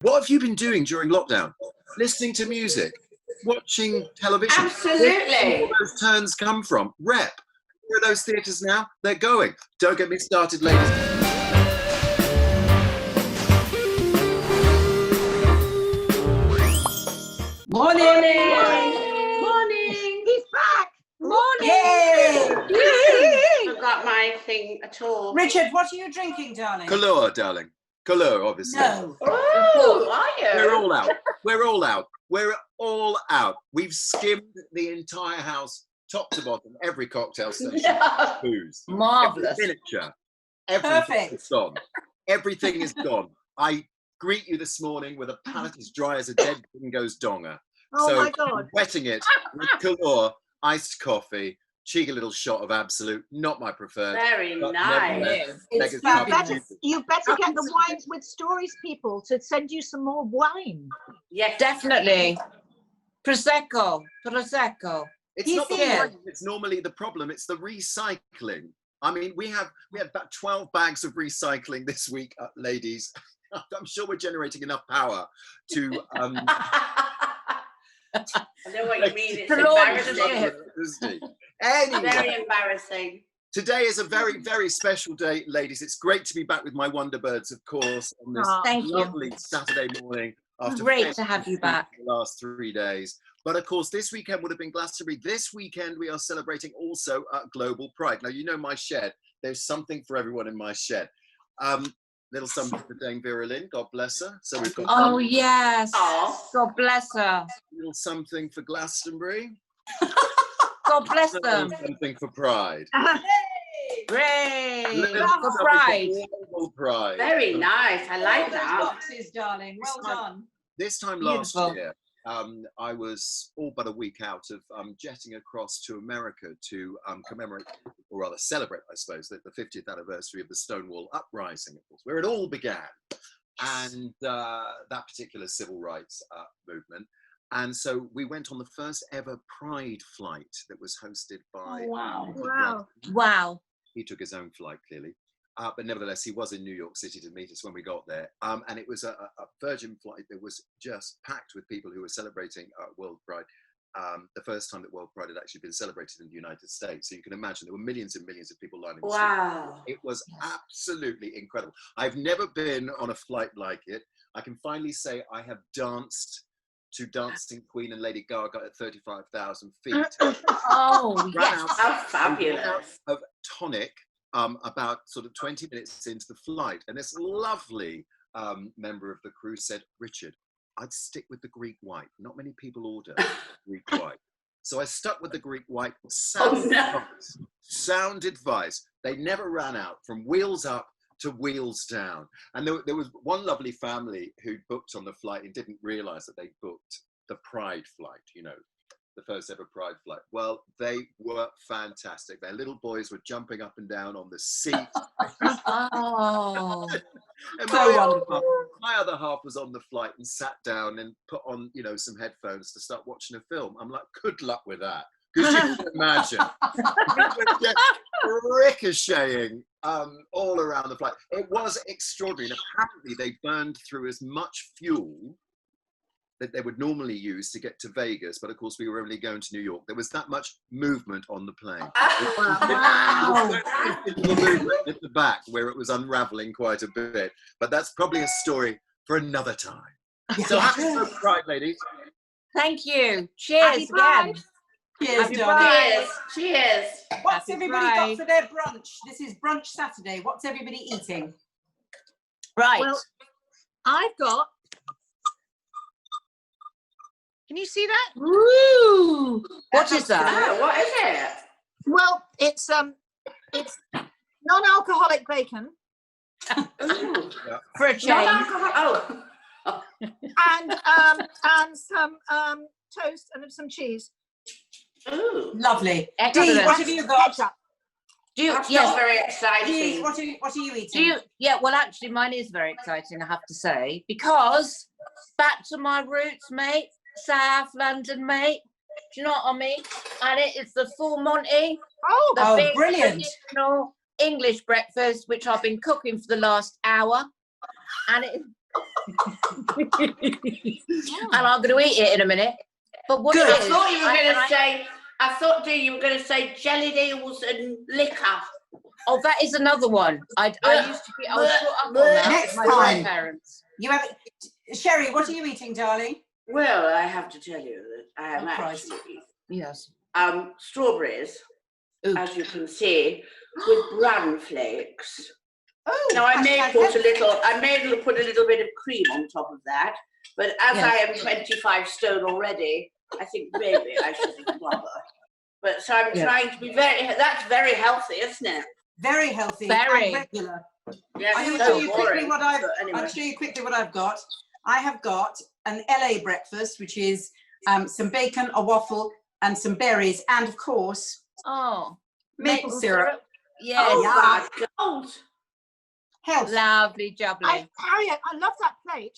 What have you been doing during lockdown? Listening to music, watching television. Absolutely. Where do those turns come from? Rep. Where are those theatres now? They're going. Don't get me started, ladies. Morning. Morning. Morning. He's back. Morning. Yay. I haven't got my thing at all. Richard, what are you drinking, darling? Colour, darling. Colour, obviously. No. Oh, are you? We're all out. We're all out. We're all out. We've skimmed the entire house, top to bottom, every cocktail station. No. Booze. Marvellous. Every miniature. Everything Perfect. is gone. Everything is gone. I greet you this morning with a palate as dry as a dead dingo's donger. Oh So my God. I'm wetting it with Colour, iced coffee, cheeky little shot of Absolute, not my preferred. Very but nice. nevertheless, It's Megan's fabulous. You better get the Wines with Stories people to send you some more wine. Yes. Definitely. Prosecco. It's not the Yeah. wine, it's normally the problem, it's the recycling. I mean, we had about 12 bags of recycling this week, ladies. I'm sure we're generating enough power to I know what you mean. It's Lord, embarrassing. Anyway, Very embarrassing. today is a very, very special day, ladies. It's great to be back with my Wonderbirds, of course, on this Thank you. lovely Saturday morning after Great to have you back. the last 3 days. But of course, this weekend would have been Glastonbury. This weekend, we are celebrating also Global Pride. Now, you know my shed. There's something for everyone in my shed. Little something for Dame Vera Lynn, God bless her. So we've got Oh, yes. Oh. God bless her. a little something for Glastonbury. God bless them. Something for Pride. Hooray. Little For something pride. Global Pride. Very nice. I like Those that. boxes, darling. Well done. This time last Beautiful. year, I was all but a week out of jetting across to America to commemorate, or rather celebrate, I suppose, the 50th anniversary of the Stonewall Uprising, of course, where it all began, and that particular civil rights movement. And so we went on the first ever Pride flight that was hosted by. Wow. Wow. Wow. He took his own flight, clearly. But nevertheless, he was in New York City to meet us when we got there. And it was a Virgin flight that was just packed with people who were celebrating World Pride. The first time that World Pride had actually been celebrated in the United States. So you can imagine there were millions and millions of people lining the street. Wow. It was absolutely incredible. I've never been on a flight like it. I can finally say I have danced to Dancing Queen and Lady Gaga at 35,000 feet. Oh, Ran yes. out How fabulous. of tonic about sort of 20 minutes into the flight, and this lovely member of the crew said, Richard, I'd stick with the Greek white. Not many people order Greek white. So I stuck with the Greek white. Sound advice. They never ran out from wheels up to wheels down. And there was one lovely family who booked on the flight and didn't realize that they booked the Pride flight, you know, the first ever Pride flight. Well, they were fantastic. Their little boys were jumping up and down on the seat. Oh. And So wonderful. my other half was on the flight and sat down and put on, you know, some headphones to start watching a film. I'm like, good luck with that. Because you can imagine. It was just ricocheting all around the flight. It was extraordinary. And apparently they burned through as much fuel that they would normally use to get to Vegas, but of course we were only going to New York. There was that much movement on the plane. Wow. The movement at the back where it was unraveling quite a bit, but that's probably a story for another time. So happy Pride, ladies. Thank you. Cheers Happy again. Pride. Cheers, Happy darling. Pride. Cheers. Cheers. What's Happy everybody Pride. got for their brunch? This is Brunch Saturday. What's everybody eating? Right. Well, I've got. Can you see that? Woo. What is that? Oh, what is it? Well, it's non-alcoholic bacon Ooh. For a Not change. alcohol. Oh. and some toast and some cheese. Ooh. Lovely. Excellent. Dee, what have you got? Ketchup. Do you, That's yes. not very Dee, exciting. what are you eating? Do you, yeah, well, actually, mine is very exciting, I have to say, because back to my roots, mate, South London, mate. Do you know what I mean? And it is the full Monty, Oh, the big brilliant. traditional English breakfast, which I've been cooking for the last hour. And it is And I'm going to eat it in a minute. But what Good. it I is, thought you were going to I- say. I thought, dear, you were going to say jellied eels and liquor. Oh, that is another one. I used to be. I was brought up on that Next with my time. grandparents. You have Sherrie, what are you eating, darling? Well, I have to tell you that I am Oh, Christ. actually Yes. strawberries, Ooh. as you can see, with bran flakes. Oh, Now I may hashtag put a healthy. little. I may put a little bit of cream on top of that. But as Yes. I am 25 stone already, I think maybe I shouldn't bother. But so I'm Yeah. trying to be very. That's very healthy, isn't it? Very healthy Very. and regular. Yes. I'm going to so show you quickly boring, what I've. but anyway. I'll show you quickly what I've got. I have got an LA breakfast, which is some bacon, a waffle, and some berries, and of course Oh. maple syrup. Yes. Oh Yeah. my God. Health. Lovely jubbly. Harriet, I love that plate.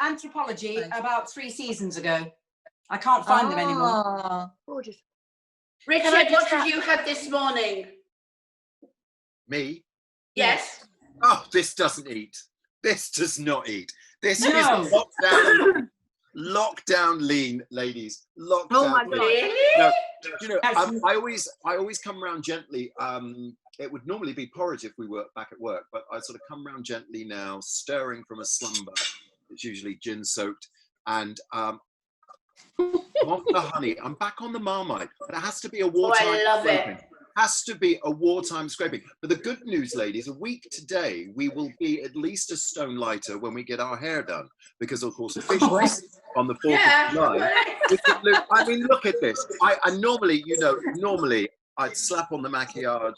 Anthropology Nice. about 3 seasons ago. I can't find them anymore. Oh. Gorgeous. Richard, just what have have- you had this morning? Me? Yes. Oh, this doesn't eat. This does not eat. This No. is lockdown lean, ladies. Lockdown Oh my lean. God. Really? No, you know, That's- I always come round gently. It would normally be porridge if we were back at work, but I sort of come round gently now, stirring from a slumber. It's usually gin soaked, and I'm off the honey. I'm back on the Marmite, but it has to be a wartime. I love it. scraping. Has to be a wartime scraping. But the good news, ladies, a week today we will be at least a stone lighter when we get our hair done, because of course officially on the 4th of July. I mean, look at this. I normally, normally I'd slap on the maquillage,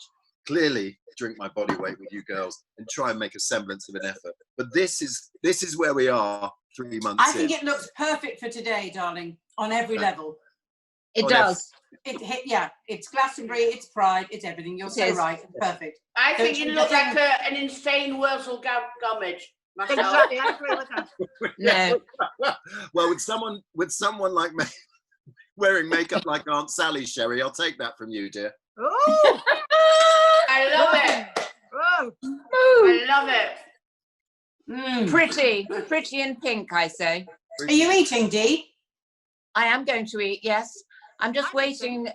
clearly drink my body weight with you girls, and try and make a semblance of an effort. But this is where we are 3 months I think in. it looks perfect for today, darling, on every level. It Oh, does. It's Glastonbury, it's Pride, it's everything. You're It so is. right. It's perfect. I think Don't you you look think- like an insane Wurzel Gummidge. Myself. Exactly, I agree with that. No. Well, with someone like me wearing makeup like Aunt Sally, Sherrie, I'll take that from you, dear. Oh, I love it. oh. I love it. Pretty and pink, I say. Are you eating, Dee? I am going to eat, yes. I'm just waiting.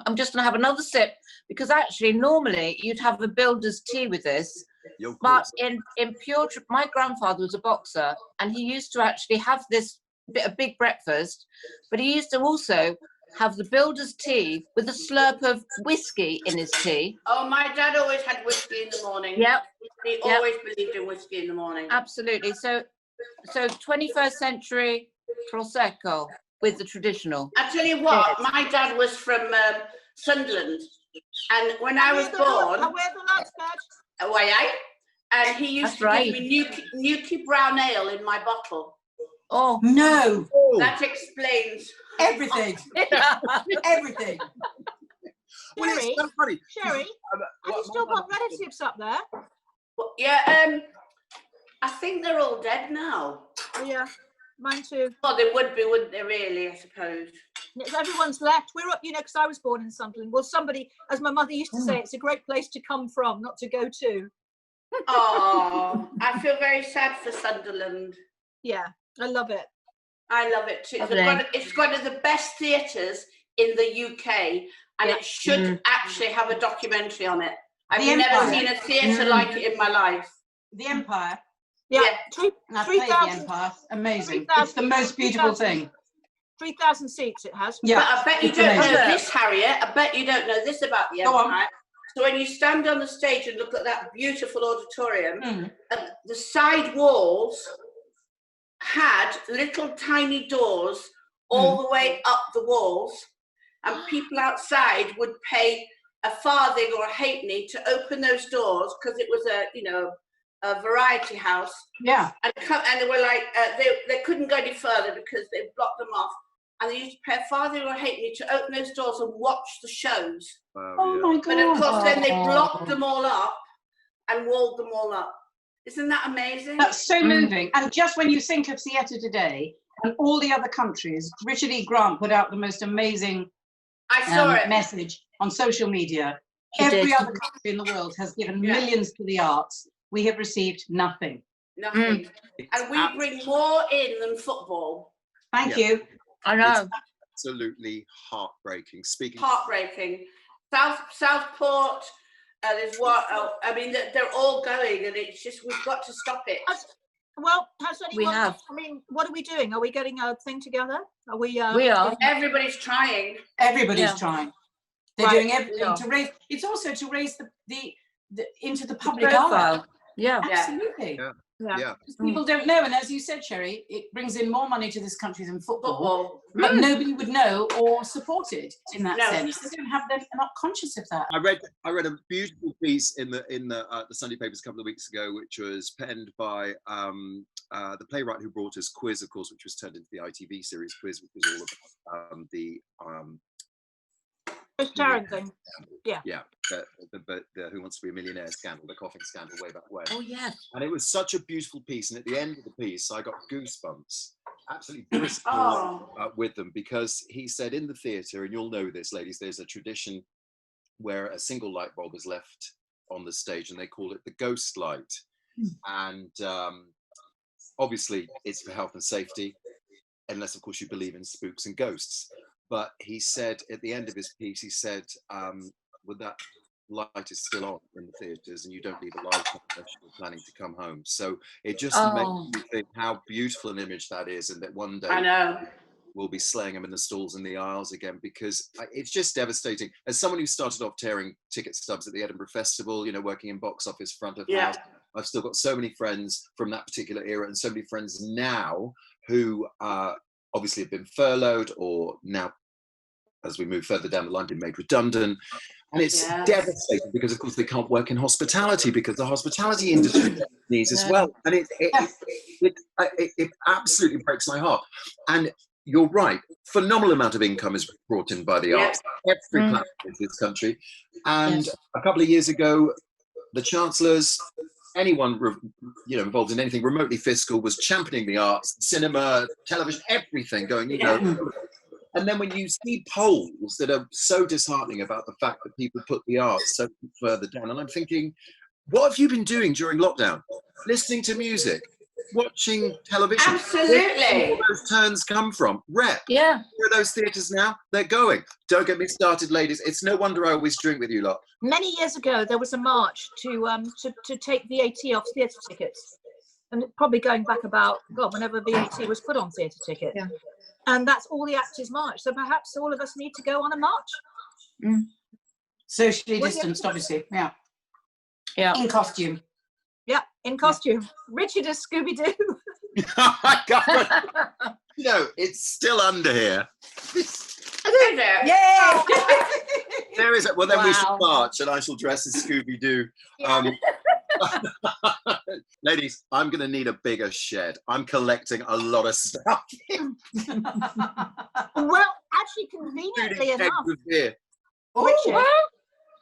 I'm just going to have another sip, because actually normally you'd have a builder's tea with this. You're But cool. in pure, my grandfather was a boxer, and he used to actually have this a big breakfast, but he used to also have the builder's tea with a slurp of whiskey in his tea. Oh, my dad always had whiskey in the morning. Yep, He Yep. always believed in whiskey in the morning. absolutely. So 21st century Prosecco with the traditional. I tell you what, Yes. my dad was from Sunderland, and when I was I born, wear the lads badge. away, and he used That's to right. give me Nuki brown ale in my bottle. Oh, No. Oh, That explains. Everything. Everything. well, it's so funny. Sherrie, have you still got relatives up there? Yeah, I think they're all dead now. Oh, yeah, mine too. Well, they would be, wouldn't they, really, I suppose. Everyone's left. We're up, because I was born in Sunderland. Well, somebody, as my mother used to say, it's a great place to come from, not to go to. Oh, I feel very sad for Sunderland. Yeah, I love it. I love it too. Lovely. It's one of the best theatres in the UK, and it should actually have a documentary on it. I've The never Empire. seen a theatre like it in my life. The Empire. Yeah, Yeah. I played the 3,000 Empire. Amazing. 3,000 It's the most beautiful 3,000 thing. 3,000 seats it has. Yeah. But I bet you it's don't know amazing. this, Harriet. I bet you don't know this about the Go on. Empire. So when you stand on the stage and look at that beautiful auditorium, Mm. the side walls had little tiny doors all the way up the walls, and people outside would pay a farthing or a halfpenny to open those doors, because it was a variety house, Yeah. and they were like they couldn't go any further because they blocked them off, and they used to pay a farthing or a halfpenny to open those doors and watch the shows. Wow, Oh yeah. my But of God. course, then they blocked them all up and walled them all up. Isn't that amazing? That's so moving. And just when you think of theatre today and all the other countries, Richard E. Grant put out the most amazing I saw it. message on social media. He Every did. other country in the world has given Yeah. millions to the arts. We have received nothing. Nothing. And we bring more in than football. Thank you. I know. Absolutely heartbreaking. Speaking Heartbreaking. Southport, there's what, I mean, they're all going, and it's just, we've got to stop it. Well, has anyone? We have. I mean, what are we doing? Are we getting a thing together? Are we? We are. Everybody's trying. Everybody's trying. They're doing everything Yeah. to raise. It's also to raise the into the public Profile. eye. Yeah. Absolutely. Yeah. Yeah. Because people don't know, and as you said, Sherrie, it brings in more money to this country than football. Football. But nobody would know or support it in that No. sense. They don't have, they're not conscious of that. I read a beautiful piece in the Sunday papers a couple of weeks ago, which was penned by the playwright who brought us Quiz, of course, which was turned into the ITV series Quiz, which was all about the Taryn thing. Yeah. the Who Wants to Be a Millionaire scandal, the coughing scandal way back when. Oh yeah. And it was such a beautiful piece. And at the end of the piece, I got goosebumps, absolutely blissful with them, because he said in the theatre, and you'll know this, ladies, there's a tradition where a single light bulb is left on the stage, and they call it the ghost light. And obviously, it's for health and safety, unless, of course, you believe in spooks and ghosts. But he said at the end of his piece, he said, well, that light is still on in the theatres, and you don't leave a light on unless you're planning to come home. So it just makes me think how beautiful an image that is, and that one day I know. we'll be slaying them in the stalls and the aisles again, because it's just devastating. As someone who started off tearing ticket stubs at the Edinburgh Festival, you know, working in box office front of house, I've still got so many friends from that particular era, and so many friends now who obviously have been furloughed, or now, as we move further down the line, been made redundant. And it's devastating, because of course they can't work in hospitality, because the hospitality industry needs as well. And it absolutely breaks my heart. And you're right, phenomenal amount of income is brought in by the arts, every platform in this country. And a couple of years ago, the chancellors, anyone involved in anything remotely fiscal, was championing the arts, cinema, television, everything, going, you know. And then when you see polls that are so disheartening about the fact that people put the arts so further down, and I'm thinking, what have you been doing during lockdown? Listening to music, watching television. Absolutely. Where all those turns come from. Rep. Yeah. Where are those theatres now? They're going. Don't get me started, ladies. It's no wonder I always drink with you lot. Many years ago, there was a march to take VAT off theatre tickets, and probably going back about whenever VAT was put on theatre tickets. Yeah. And that's all the actors march. So perhaps all of us need to go on a march. Socially distanced, obviously. Yeah. Yeah. In costume. Yeah, in costume. Richard is Scooby-Doo. You know, it's still under here. Yay! There is it. Well, then we shall march, and I shall dress as Scooby-Doo. Ladies, I'm going to need a bigger shed. I'm collecting a lot of stuff. Well, actually, conveniently enough, Richard,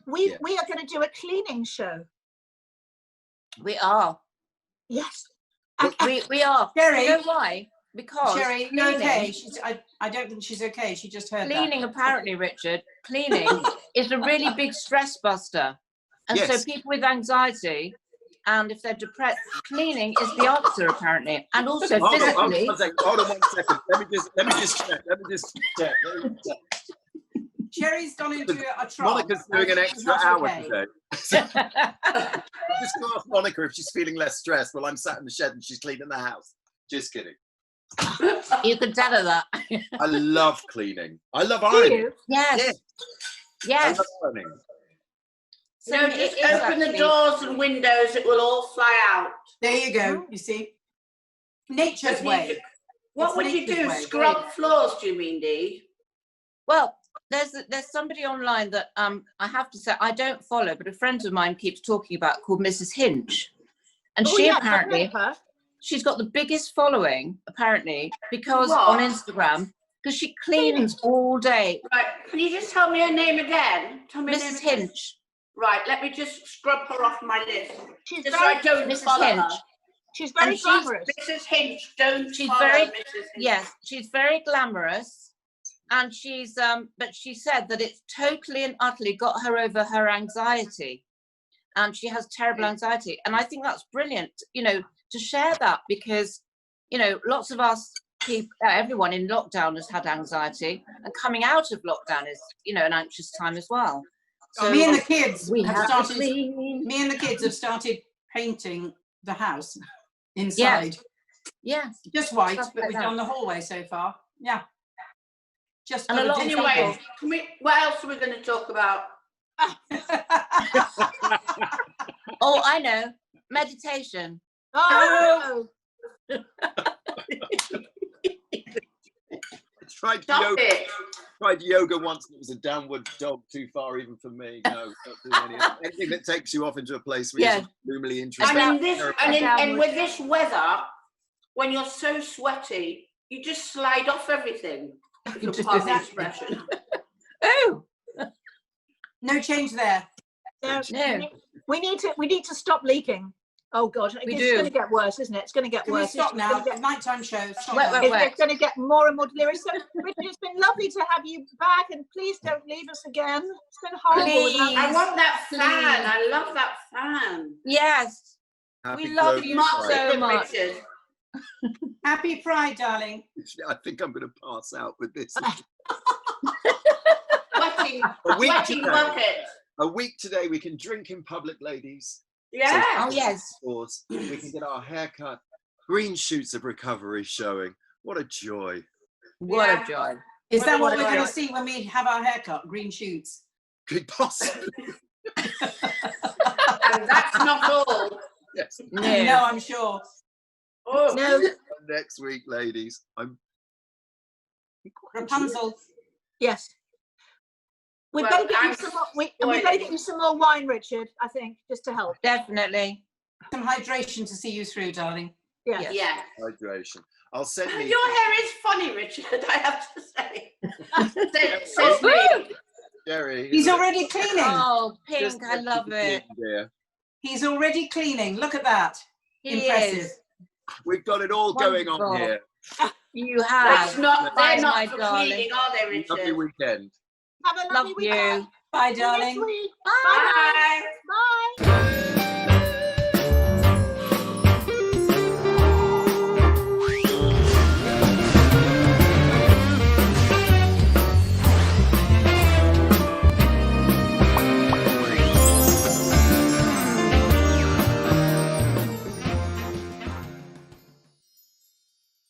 we are going to do a cleaning show. We are. Yes. We are. Sherrie. You know why? Because Sherrie, you okay? I don't think she's okay. She just heard cleaning, that. apparently, Richard, cleaning is a really big stress buster. And so people with anxiety, and if they're depressed, cleaning is the answer, apparently. And also physically. Hold on 1 second. Let me just check. Sherrie's gone into a trance. Monica's doing an extra hour today. Just ask Monica if she's feeling less stressed while I'm sat in the shed and she's cleaning the house. Just kidding. You can tell her that. I love cleaning. I love ironing. Yes. I love ironing. So just open the doors and windows, it will all fly out. There you go. You see? Nature's way. What would you do? Scrub floors, do you mean, Dee? Well, there's somebody online that I have to say I don't follow, but a friend of mine keeps talking about, called Mrs. Hinch. And she apparently, she's got the biggest following, apparently, because on Instagram, because she cleans all day. Right, can you just tell me her name again? Tell me Mrs. Hinch. Right, let me just scrub her off my list. She's just so I don't follow her. She's very glamorous. Mrs. Hinch, don't she's follow very, Mrs. Hinch. Yes, she's very glamorous. And she's, but she said that it's totally and utterly got her over her anxiety. And she has terrible anxiety. And I think that's brilliant, you know, to share that, because, you know, lots of us people, everyone in lockdown has had anxiety, and coming out of lockdown is, you know, an anxious time as well. So me and the kids we have have started. clean. Me and the kids have started painting the house inside. Yeah. Just white, Stuff but like we've that. done the hallway so far. Yeah. Just And a lot of Anyway, what else are we going to talk about? Oh, I know. Meditation. Oh, I Stop it. tried yoga once, and it was a downward dog, too far even for me. No, not doing anything that takes you off into a place where Yeah. you're gloomily interested. And in this, and with this weather, when you're so sweaty, you just slide off everything. You To do. pardon the expression. Oh, no change there. yeah. no. We need to stop leaking. Oh God, We it's do. going to get worse, isn't it? It's going to get Can we worse. stop It's now? gonna get- Nighttime show. Stop Wait, now. wait. It's going to get more and more delirious. So, Richard, it's been lovely to have you back, and please don't leave us again. It's been horrible. without Please. I you. want that fan. Please. I love that fan. Yes. Happy We love Global you Pride. so much. Richard. Happy Pride, darling. I think I'm going to pass out with this. Wetting, A week wetting today. bucket. A week today, we can drink in public, ladies. Yeah. Oh, yes. Stores. We can get our hair cut. Green shoots of recovery showing. What a joy. What Yeah. a joy. Is that what What we're a going joy. to see when we have our haircut? Green shoots. Could possibly. And that's not all. Yes. No, No. I'm sure. Oh, No, Next week, ladies. I'm Rapunzel. yes. We Well, better get you I'm some more. We spoiling. better get you some more wine, Richard. I think, just to help. Definitely. Some hydration to see you through, darling. Yeah. Yes. yeah. hydration. I'll send Your me. hair is funny, Richard, I have to say. Says me. Sherrie. He's already cleaning. Oh, Just Pink, I love it. dear. He's already cleaning. Look at that. He Impressive. is. We've got it all going on Wonderful. here. You That's have. not, Bye, they're my not for darling. cleaning, are they, Lovely Richard? weekend. Have a Love lovely weekend. you. Bye, See you next darling. week. Bye. Bye.